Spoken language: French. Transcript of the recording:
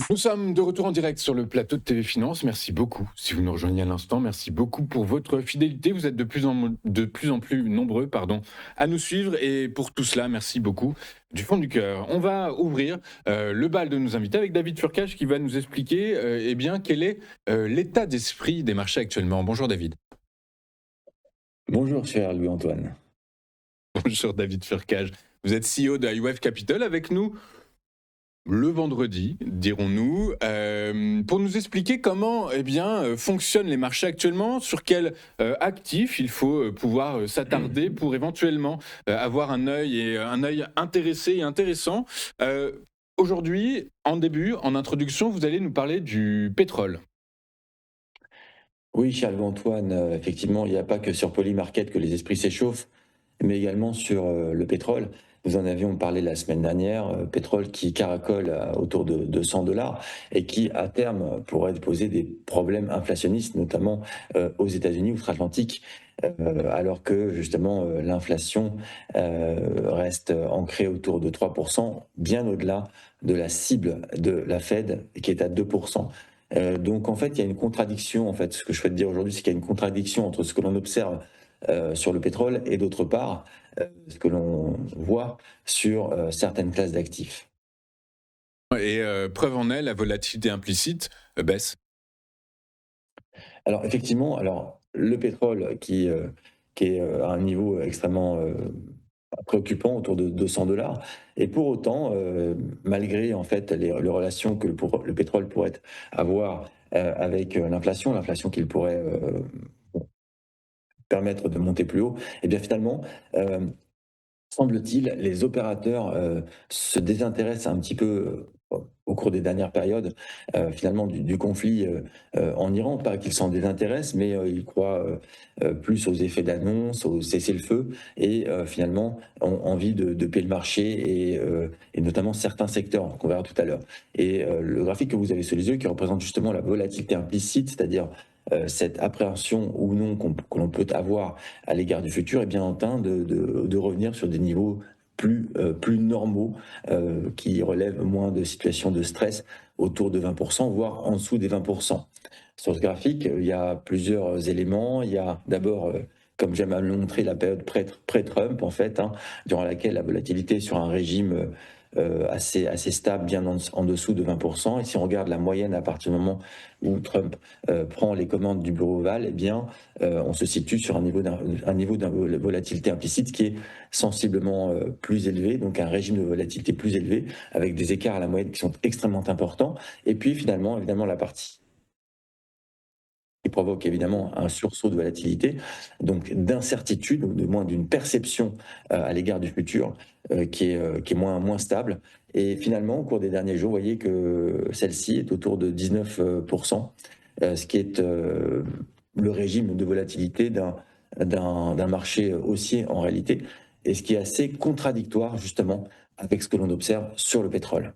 Nous sommes de retour en direct sur le plateau de TV Finance. Merci beaucoup. Si vous nous rejoignez à l'instant, merci beaucoup pour votre fidélité. Vous êtes de plus en plus nombreux à nous suivre. Et pour tout cela, merci beaucoup du fond du cœur. On va ouvrir le bal de nos invités avec David Furcage qui va nous expliquer quel est l'état d'esprit des marchés actuellement. Bonjour David. Bonjour cher Louis-Antoine. Bonjour David Furcage. Vous êtes CEO de IWF Capital avec nous le vendredi, dirons-nous, pour nous expliquer comment fonctionnent les marchés actuellement, sur quels actifs il faut pouvoir s'attarder pour éventuellement avoir un œil intéressé et intéressant. Aujourd'hui, en introduction, vous allez nous parler du pétrole. Oui, cher Louis-Antoine, effectivement, il n'y a pas que sur Polymarket que les esprits s'échauffent, mais également sur le pétrole. Nous en avions parlé la semaine dernière, pétrole qui caracole autour de 200 dollars et qui, à terme, pourrait poser des problèmes inflationnistes, notamment aux États-Unis, outre-Atlantique, alors que justement l'inflation reste ancrée autour de 3%, bien au-delà de la cible de la Fed qui est à 2%. Donc en fait, il y a une contradiction. En fait, ce que je souhaite dire aujourd'hui, c'est qu'il y a une contradiction entre ce que l'on observe sur le pétrole et d'autre part ce que l'on voit sur certaines classes d'actifs. Et preuve en est, la volatilité implicite baisse. Alors effectivement, alors le pétrole qui est à un niveau extrêmement préoccupant autour de 200 dollars, et pour autant, malgré en fait les relations que le pétrole pourrait avoir avec l'inflation qu'il pourrait permettre de monter plus haut, et bien finalement, euh, semble-t-il, les opérateurs se désintéressent un petit peu au cours des dernières périodes, finalement, du conflit en Iran. Pas qu'ils s'en désintéressent, mais ils croient plus aux effets d'annonce, au cessez-le-feu, et finalement ont envie de payer le marché, et notamment certains secteurs qu'on verra tout à l'heure. Et le graphique que vous avez sous les yeux, qui représente justement la volatilité implicite, c'est-à-dire cette appréhension ou non que l'on peut avoir à l'égard du futur, est bien en train de revenir sur des niveaux plus normaux, qui relèvent moins de situations de stress, autour de 20%, voire en dessous des 20%. Sur ce graphique, il y a plusieurs éléments. Il y a d'abord, comme j'aime à le montrer, la période pré-Trump, en fait, hein, durant laquelle la volatilité sur un régime assez stable, bien en dessous de 20%. Et si on regarde la moyenne à partir du moment où Trump prend les commandes du bureau ovale, eh bien, on se situe sur un niveau de volatilité implicite qui est sensiblement plus élevé, donc un régime de volatilité plus élevé, avec des écarts à la moyenne qui sont extrêmement importants. Et puis finalement, évidemment, la partie qui provoque évidemment un sursaut de volatilité, donc d'incertitude, ou du moins d'une perception à l'égard du futur qui est moins stable. Et finalement, au cours des derniers jours, vous voyez que celle-ci est autour de 19%, ce qui est le régime de volatilité d'un marché haussier en réalité, et ce qui est assez contradictoire justement avec ce que l'on observe sur le pétrole.